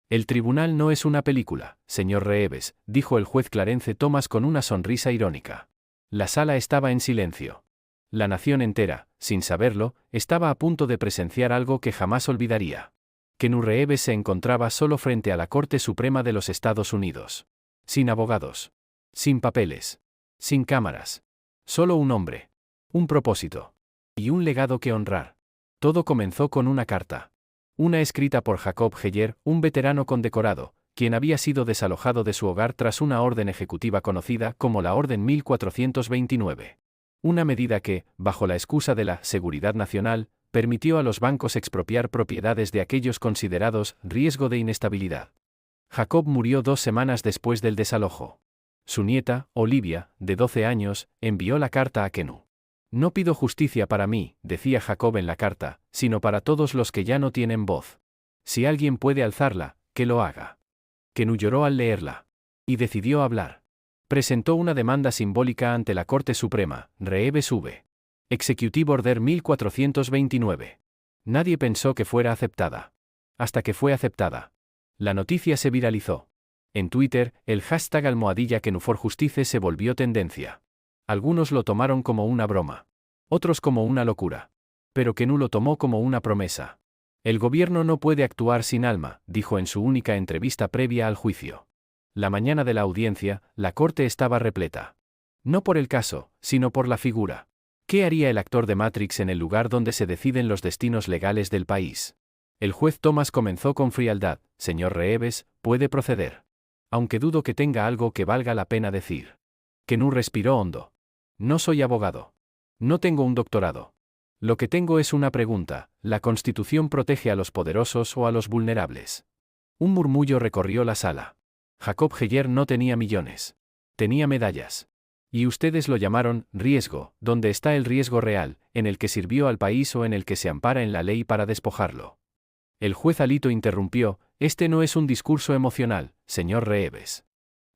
El tribunal no es una película, señor Reeves, dijo el juez Clarence Thomas con una sonrisa irónica. La sala estaba en silencio. La nación entera, sin saberlo, estaba a punto de presenciar algo que jamás olvidaría. Kenu Reeves se encontraba solo frente a la Corte Suprema de los Estados Unidos. Sin abogados. Sin papeles. Sin cámaras. Solo un hombre. Un propósito. Y un legado que honrar. Todo comenzó con una carta. Una escrita por Jacob Heller, un veterano condecorado, quien había sido desalojado de su hogar tras una orden ejecutiva conocida como la Orden 1429. Una medida que, bajo la excusa de la seguridad nacional, permitió a los bancos expropiar propiedades de aquellos considerados riesgo de inestabilidad. Jacob murió 2 semanas después del desalojo. Su nieta, Olivia, de 12 años, envió la carta a Kenu. No pido justicia para mí, decía Jacob en la carta, sino para todos los que ya no tienen voz. Si alguien puede alzarla, que lo haga. Kenu lloró al leerla. Y decidió hablar. Presentó una demanda simbólica ante la Corte Suprema, Reeves v. Executive Order 1429. Nadie pensó que fuera aceptada. Hasta que fue aceptada. La noticia se viralizó. En Twitter, el hashtag #KenuForJustice se volvió tendencia. Algunos lo tomaron como una broma. Otros como una locura. Pero Kenu lo tomó como una promesa. El gobierno no puede actuar sin alma, dijo en su única entrevista previa al juicio. La mañana de la audiencia, la corte estaba repleta. No por el caso, sino por la figura. ¿Qué haría el actor de Matrix en el lugar donde se deciden los destinos legales del país? El juez Thomas comenzó con frialdad. Señor Reeves, puede proceder. Aunque dudo que tenga algo que valga la pena decir. Kenu respiró hondo. No soy abogado. No tengo un doctorado. Lo que tengo es una pregunta: ¿la Constitución protege a los poderosos o a los vulnerables? Un murmullo recorrió la sala. Jacob Heller no tenía millones. Tenía medallas. Y ustedes lo llamaron riesgo, ¿dónde está el riesgo real, en el que sirvió al país o en el que se ampara en la ley para despojarlo? El juez Alito interrumpió: este no es un discurso emocional, señor Reeves.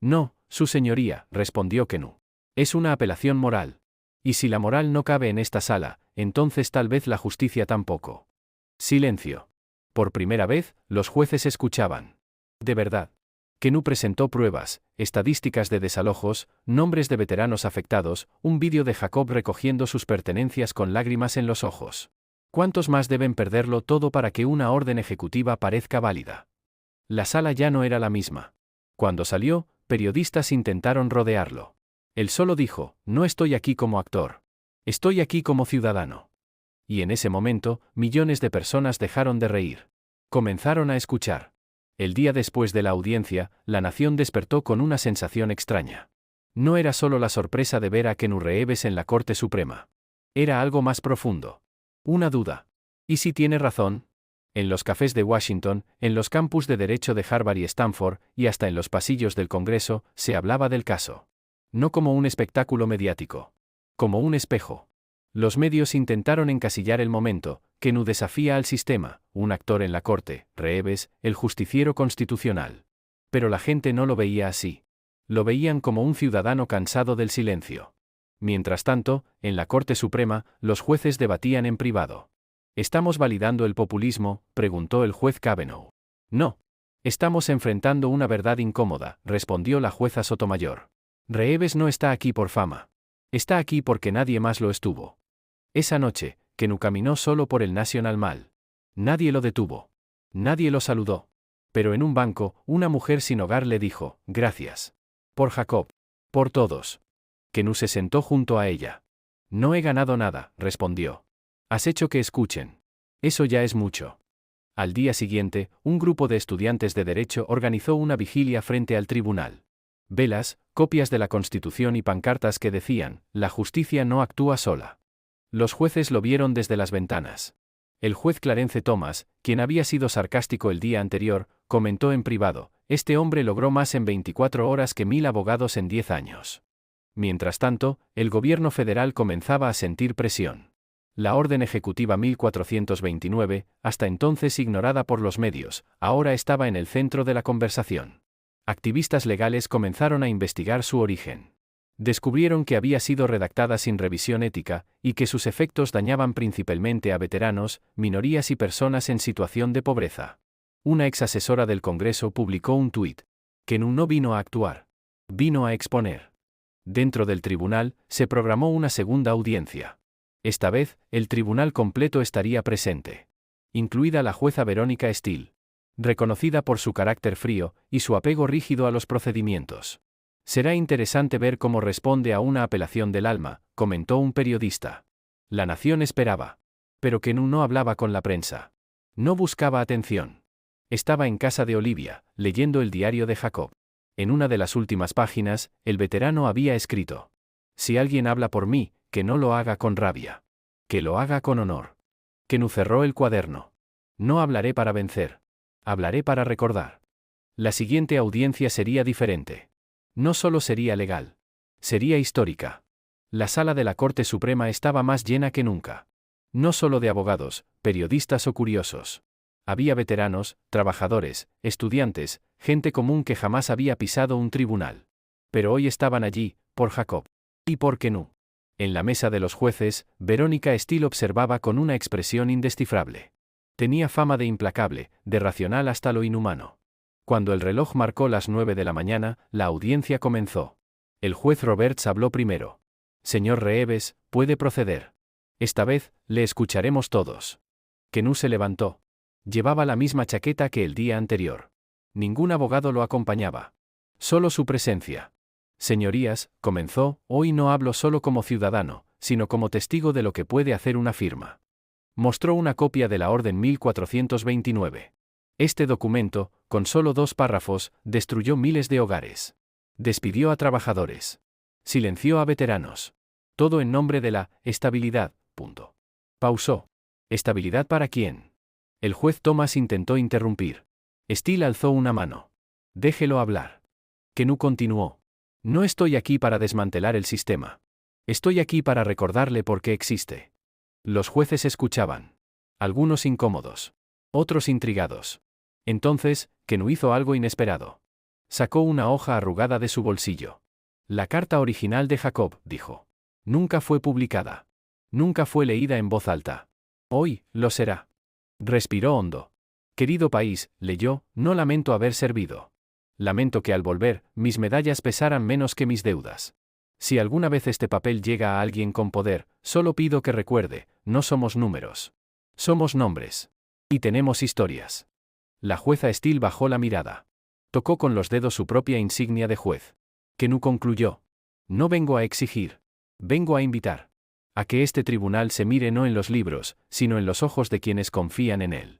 No, su señoría, respondió Kenu. Es una apelación moral. Y si la moral no cabe en esta sala, entonces tal vez la justicia tampoco. Silencio. Por primera vez, los jueces escuchaban. De verdad. Kenu presentó pruebas, estadísticas de desalojos, nombres de veteranos afectados, un vídeo de Jacob recogiendo sus pertenencias con lágrimas en los ojos. ¿Cuántos más deben perderlo todo para que una orden ejecutiva parezca válida? La sala ya no era la misma. Cuando salió, periodistas intentaron rodearlo. Él solo dijo: no estoy aquí como actor. Estoy aquí como ciudadano. Y en ese momento, millones de personas dejaron de reír. Comenzaron a escuchar. El día después de la audiencia, la nación despertó con una sensación extraña. No era solo la sorpresa de ver a Kenu Reeves en la Corte Suprema. Era algo más profundo. Una duda. ¿Y si tiene razón? En los cafés de Washington, en los campus de Derecho de Harvard y Stanford, y hasta en los pasillos del Congreso, se hablaba del caso. No como un espectáculo mediático. Como un espejo. Los medios intentaron encasillar el momento: Kenu desafía al sistema, un actor en la corte, Reeves, el justiciero constitucional. Pero la gente no lo veía así. Lo veían como un ciudadano cansado del silencio. Mientras tanto, en la Corte Suprema, los jueces debatían en privado. ¿Estamos validando el populismo?, preguntó el juez Kavanaugh. No. Estamos enfrentando una verdad incómoda, respondió la jueza Sotomayor. Reeves no está aquí por fama. Está aquí porque nadie más lo estuvo. Esa noche, Kenu caminó solo por el National Mall. Nadie lo detuvo. Nadie lo saludó. Pero en un banco, una mujer sin hogar le dijo: gracias. Por Jacob. Por todos. Kenu se sentó junto a ella. No he ganado nada, respondió. Has hecho que escuchen. Eso ya es mucho. Al día siguiente, un grupo de estudiantes de Derecho organizó una vigilia frente al tribunal. Velas, copias de la Constitución y pancartas que decían: la justicia no actúa sola. Los jueces lo vieron desde las ventanas. El juez Clarence Thomas, quien había sido sarcástico el día anterior, comentó en privado: este hombre logró más en 24 horas que 1000 abogados en 10 años. Mientras tanto, el gobierno federal comenzaba a sentir presión. La Orden Ejecutiva 1429, hasta entonces ignorada por los medios, ahora estaba en el centro de la conversación. Activistas legales comenzaron a investigar su origen. Descubrieron que había sido redactada sin revisión ética, y que sus efectos dañaban principalmente a veteranos, minorías y personas en situación de pobreza. Una ex asesora del Congreso publicó un tuit. Kenu no vino a actuar. Vino a exponer. Dentro del tribunal, se programó una segunda audiencia. Esta vez, el tribunal completo estaría presente. Incluida la jueza Verónica Steele. Reconocida por su carácter frío y su apego rígido a los procedimientos. Será interesante ver cómo responde a una apelación del alma, comentó un periodista. La nación esperaba. Pero Kenu no hablaba con la prensa. No buscaba atención. Estaba en casa de Olivia, leyendo el diario de Jacob. En una de las últimas páginas, el veterano había escrito: si alguien habla por mí, que no lo haga con rabia. Que lo haga con honor. Kenu cerró el cuaderno. No hablaré para vencer. Hablaré para recordar. La siguiente audiencia sería diferente. No solo sería legal. Sería histórica. La sala de la Corte Suprema estaba más llena que nunca. No solo de abogados, periodistas o curiosos. Había veteranos, trabajadores, estudiantes, gente común que jamás había pisado un tribunal. Pero hoy estaban allí, por Jacob. Y por Kenu. En la mesa de los jueces, Verónica Steele observaba con una expresión indescifrable. Tenía fama de implacable, de racional hasta lo inhumano. Cuando el reloj marcó las 9 de la mañana, la audiencia comenzó. El juez Roberts habló primero. Señor Reeves, puede proceder. Esta vez, le escucharemos todos. Kenu se levantó. Llevaba la misma chaqueta que el día anterior. Ningún abogado lo acompañaba. Solo su presencia. Señorías, comenzó, hoy no hablo solo como ciudadano, sino como testigo de lo que puede hacer una firma. Mostró una copia de la Orden 1429. Este documento, con solo 2 párrafos, destruyó miles de hogares. Despidió a trabajadores. Silenció a veteranos. Todo en nombre de la estabilidad. Punto. Pausó. ¿Estabilidad para quién? El juez Thomas intentó interrumpir. Steele alzó una mano. Déjelo hablar. Kenu continuó. No estoy aquí para desmantelar el sistema. Estoy aquí para recordarle por qué existe. Los jueces escuchaban. Algunos incómodos. Otros intrigados. Entonces, Kenu hizo algo inesperado. Sacó una hoja arrugada de su bolsillo. La carta original de Jacob, dijo. Nunca fue publicada. Nunca fue leída en voz alta. Hoy, lo será. Respiró hondo. Querido país, leyó, no lamento haber servido. Lamento que al volver, mis medallas pesaran menos que mis deudas. Si alguna vez este papel llega a alguien con poder, solo pido que recuerde, no somos números. Somos nombres. Y tenemos historias. La jueza Steele bajó la mirada. Tocó con los dedos su propia insignia de juez. Kenu concluyó. No vengo a exigir. Vengo a invitar. A que este tribunal se mire no en los libros, sino en los ojos de quienes confían en él.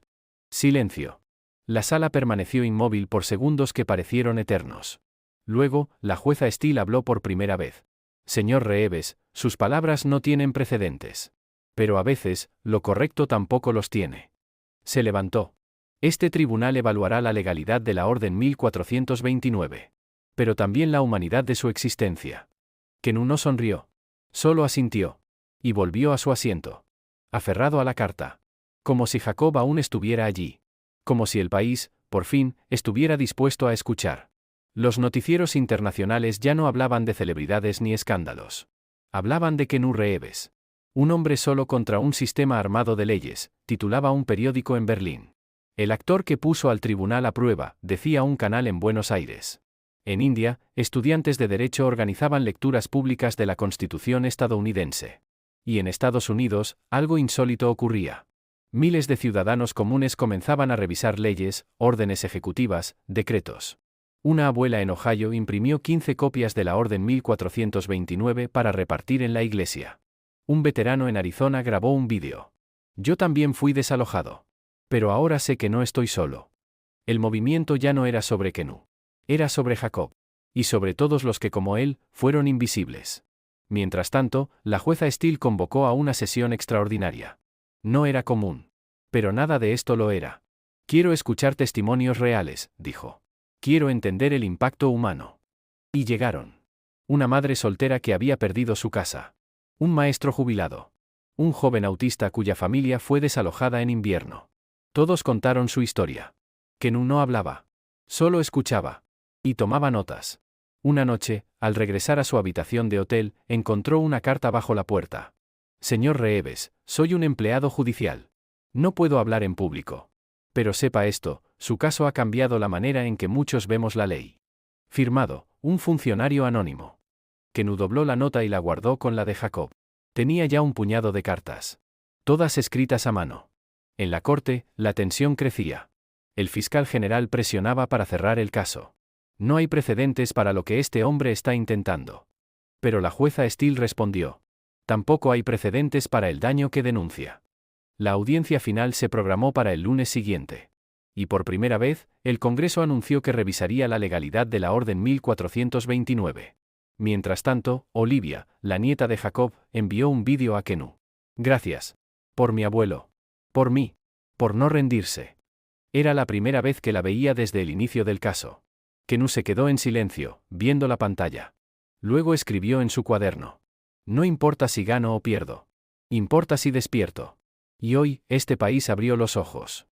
Silencio. La sala permaneció inmóvil por segundos que parecieron eternos. Luego, la jueza Steele habló por primera vez. Señor Reeves, sus palabras no tienen precedentes. Pero a veces, lo correcto tampoco los tiene. Se levantó. Este tribunal evaluará la legalidad de la Orden 1429. Pero también la humanidad de su existencia. Kenu no sonrió. Solo asintió. Y volvió a su asiento. Aferrado a la carta. Como si Jacob aún estuviera allí. Como si el país, por fin, estuviera dispuesto a escuchar. Los noticieros internacionales ya no hablaban de celebridades ni escándalos. Hablaban de Kenu Reeves. Un hombre solo contra un sistema armado de leyes, titulaba un periódico en Berlín. El actor que puso al tribunal a prueba, decía un canal en Buenos Aires. En India, estudiantes de derecho organizaban lecturas públicas de la Constitución estadounidense. Y en Estados Unidos, algo insólito ocurría. Miles de ciudadanos comunes comenzaban a revisar leyes, órdenes ejecutivas, decretos. Una abuela en Ohio imprimió 15 copias de la Orden 1429 para repartir en la iglesia. Un veterano en Arizona grabó un vídeo. Yo también fui desalojado. Pero ahora sé que no estoy solo. El movimiento ya no era sobre Kenu. Era sobre Jacob. Y sobre todos los que como él, fueron invisibles. Mientras tanto, la jueza Steele convocó a una sesión extraordinaria. No era común. Pero nada de esto lo era. Quiero escuchar testimonios reales, dijo. Quiero entender el impacto humano. Y llegaron. Una madre soltera que había perdido su casa. Un maestro jubilado. Un joven autista cuya familia fue desalojada en invierno. Todos contaron su historia. Kenu no hablaba. Solo escuchaba. Y tomaba notas. Una noche, al regresar a su habitación de hotel, encontró una carta bajo la puerta. Señor Reeves, soy un empleado judicial. No puedo hablar en público. Pero sepa esto, su caso ha cambiado la manera en que muchos vemos la ley. Firmado, un funcionario anónimo. Kenú dobló la nota y la guardó con la de Jacob. Tenía ya un puñado de cartas. Todas escritas a mano. En la corte, la tensión crecía. El fiscal general presionaba para cerrar el caso. No hay precedentes para lo que este hombre está intentando. Pero la jueza Steele respondió. Tampoco hay precedentes para el daño que denuncia. La audiencia final se programó para el lunes siguiente. Y por primera vez, el Congreso anunció que revisaría la legalidad de la Orden 1429. Mientras tanto, Olivia, la nieta de Jacob, envió un vídeo a Kenú. Gracias. Por mi abuelo. Por mí. Por no rendirse. Era la primera vez que la veía desde el inicio del caso. Kenú se quedó en silencio, viendo la pantalla. Luego escribió en su cuaderno. No importa si gano o pierdo. Importa si despierto. Y hoy, este país abrió los ojos.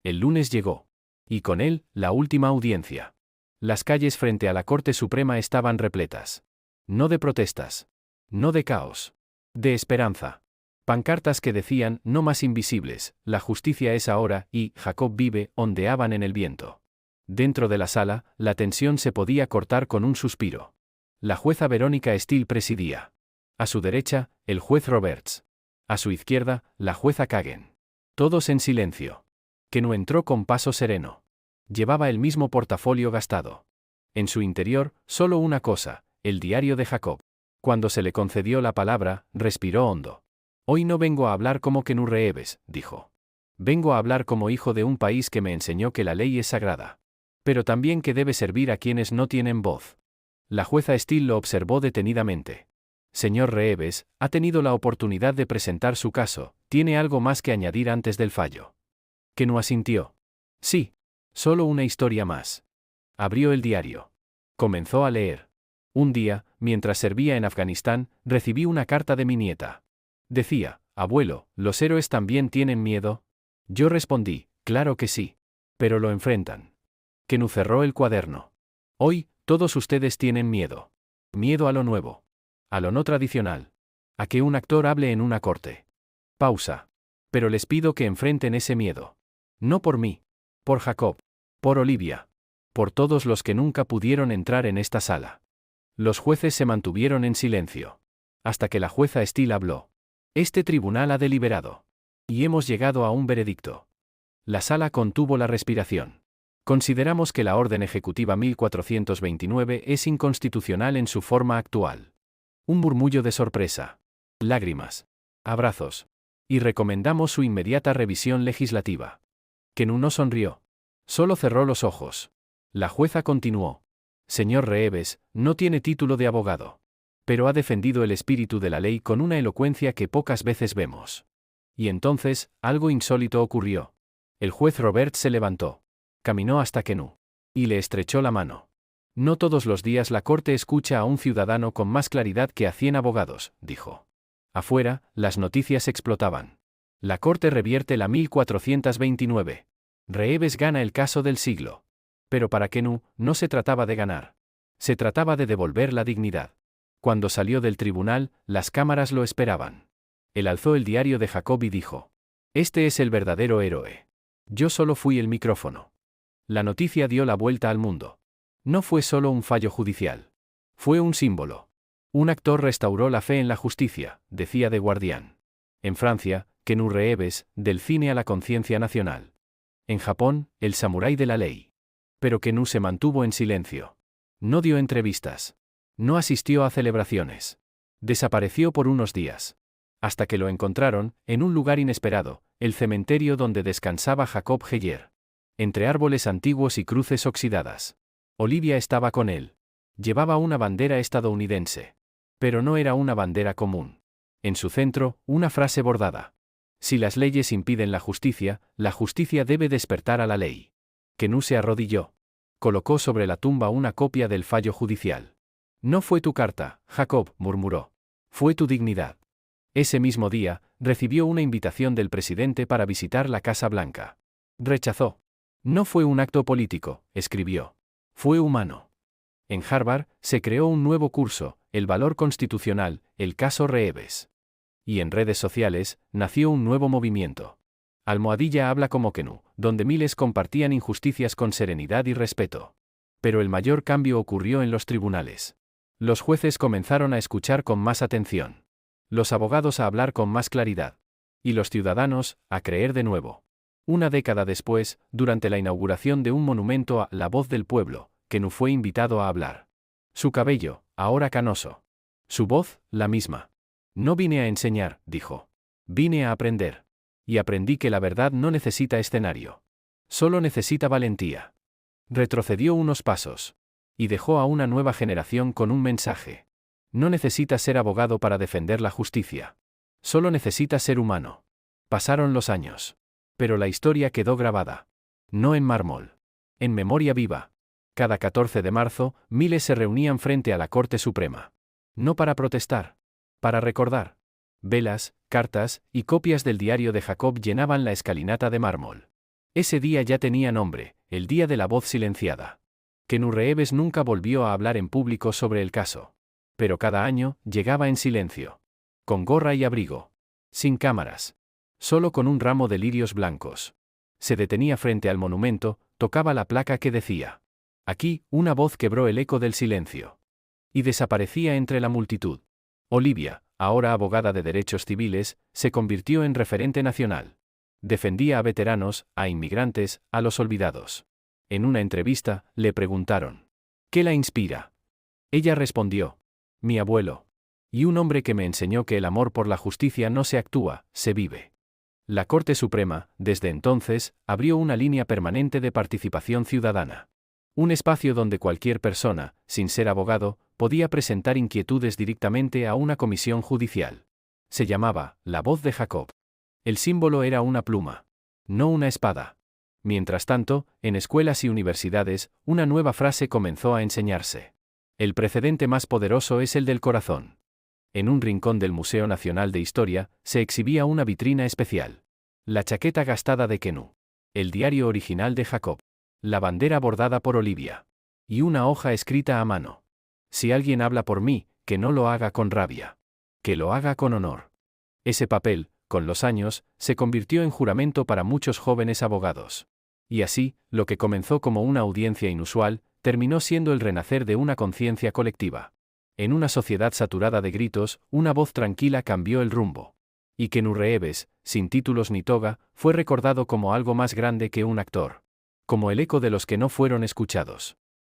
El lunes llegó. Y con él, la última audiencia. Las calles frente a la Corte Suprema estaban repletas. No de protestas. No de caos. De esperanza. Pancartas que decían, no más invisibles, la justicia es ahora, y, Jacob vive, ondeaban en el viento. Dentro de la sala, la tensión se podía cortar con un suspiro. La jueza Verónica Steele presidía. A su derecha, el juez Roberts. A su izquierda, la jueza Kagan. Todos en silencio. Kenú entró con paso sereno. Llevaba el mismo portafolio gastado. En su interior, solo una cosa, el diario de Jacob. Cuando se le concedió la palabra, respiró hondo. Hoy no vengo a hablar como Kenú Reeves, dijo. Vengo a hablar como hijo de un país que me enseñó que la ley es sagrada. Pero también que debe servir a quienes no tienen voz. La jueza Steele lo observó detenidamente. Señor Reeves, ha tenido la oportunidad de presentar su caso, ¿tiene algo más que añadir antes del fallo? Kenú asintió. Sí. Solo una historia más. Abrió el diario. Comenzó a leer. Un día, mientras servía en Afganistán, recibí una carta de mi nieta. Decía, abuelo, ¿los héroes también tienen miedo? Yo respondí, claro que sí. Pero lo enfrentan. Kenú cerró el cuaderno. Hoy, todos ustedes tienen miedo. Miedo a lo nuevo. A lo no tradicional. A que un actor hable en una corte. Pausa. Pero les pido que enfrenten ese miedo. No por mí. Por Jacob. Por Olivia. Por todos los que nunca pudieron entrar en esta sala. Los jueces se mantuvieron en silencio. Hasta que la jueza Steele habló. Este tribunal ha deliberado. Y hemos llegado a un veredicto. La sala contuvo la respiración. Consideramos que la Orden Ejecutiva 1429 es inconstitucional en su forma actual. Un murmullo de sorpresa. Lágrimas. Abrazos. Y recomendamos su inmediata revisión legislativa. Kenú no sonrió. Solo cerró los ojos. La jueza continuó. Señor Reeves, no tiene título de abogado. Pero ha defendido el espíritu de la ley con una elocuencia que pocas veces vemos. Y entonces, algo insólito ocurrió. El juez Roberts se levantó. Caminó hasta Kenú. Y le estrechó la mano. No todos los días la corte escucha a un ciudadano con más claridad que a 100 abogados, dijo. Afuera, las noticias explotaban. La corte revierte la 1429. Reeves gana el caso del siglo. Pero para Kenú, no se trataba de ganar. Se trataba de devolver la dignidad. Cuando salió del tribunal, las cámaras lo esperaban. Él alzó el diario de Jacob y dijo. Este es el verdadero héroe. Yo solo fui el micrófono. La noticia dio la vuelta al mundo. No fue solo un fallo judicial. Fue un símbolo. Un actor restauró la fe en la justicia, decía The Guardian. En Francia, Kenú Reeves, del cine a la conciencia nacional. En Japón, el samurái de la ley. Pero Kenú se mantuvo en silencio. No dio entrevistas. No asistió a celebraciones. Desapareció por unos días. Hasta que lo encontraron, en un lugar inesperado, el cementerio donde descansaba Jacob Heyer. Entre árboles antiguos y cruces oxidadas. Olivia estaba con él. Llevaba una bandera estadounidense. Pero no era una bandera común. En su centro, una frase bordada. Si las leyes impiden la justicia debe despertar a la ley. Kenú se arrodilló. Colocó sobre la tumba una copia del fallo judicial. No fue tu carta, Jacob, murmuró. Fue tu dignidad. Ese mismo día, recibió una invitación del presidente para visitar la Casa Blanca. Rechazó. No fue un acto político, escribió. Fue humano. En Harvard, se creó un nuevo curso, el valor constitucional, el caso Reeves. Y en redes sociales, nació un nuevo movimiento. Almohadilla habla como Kenú, donde miles compartían injusticias con serenidad y respeto. Pero el mayor cambio ocurrió en los tribunales. Los jueces comenzaron a escuchar con más atención. Los abogados a hablar con más claridad. Y los ciudadanos, a creer de nuevo. Una década después, durante la inauguración de un monumento a La Voz del Pueblo, Kenú fue invitado a hablar. Su cabello, ahora canoso. Su voz, la misma. No vine a enseñar, dijo. Vine a aprender. Y aprendí que la verdad no necesita escenario. Solo necesita valentía. Retrocedió unos pasos. Y dejó a una nueva generación con un mensaje. No necesitas ser abogado para defender la justicia. Solo necesitas ser humano. Pasaron los años. Pero la historia quedó grabada. No en mármol. En memoria viva. Cada 14 de marzo, miles se reunían frente a la Corte Suprema. No para protestar. Para recordar. Velas, cartas y copias del diario de Jacob llenaban la escalinata de mármol. Ese día ya tenía nombre, el Día de la Voz Silenciada. Kenú Reeves nunca volvió a hablar en público sobre el caso. Pero cada año, llegaba en silencio. Con gorra y abrigo. Sin cámaras. Solo con un ramo de lirios blancos. Se detenía frente al monumento, tocaba la placa que decía. Aquí, una voz quebró el eco del silencio. Y desaparecía entre la multitud. Olivia, ahora abogada de derechos civiles, se convirtió en referente nacional. Defendía a veteranos, a inmigrantes, a los olvidados. En una entrevista, le preguntaron. ¿Qué la inspira? Ella respondió. Mi abuelo. Y un hombre que me enseñó que el amor por la justicia no se actúa, se vive. La Corte Suprema, desde entonces, abrió una línea permanente de participación ciudadana. Un espacio donde cualquier persona, sin ser abogado, podía presentar inquietudes directamente a una comisión judicial. Se llamaba La Voz de Jacob. El símbolo era una pluma. No una espada. Mientras tanto, en escuelas y universidades, una nueva frase comenzó a enseñarse. El precedente más poderoso es el del corazón. En un rincón del Museo Nacional de Historia, se exhibía una vitrina especial. La chaqueta gastada de Kenú. El diario original de Jacob. La bandera bordada por Olivia. Y una hoja escrita a mano. Si alguien habla por mí, que no lo haga con rabia. Que lo haga con honor. Ese papel, con los años, se convirtió en juramento para muchos jóvenes abogados. Y así, lo que comenzó como una audiencia inusual, terminó siendo el renacer de una conciencia colectiva. En una sociedad saturada de gritos, una voz tranquila cambió el rumbo. Y Kenú Reeves, sin títulos ni toga, fue recordado como algo más grande que un actor. Como el eco de los que no fueron escuchados.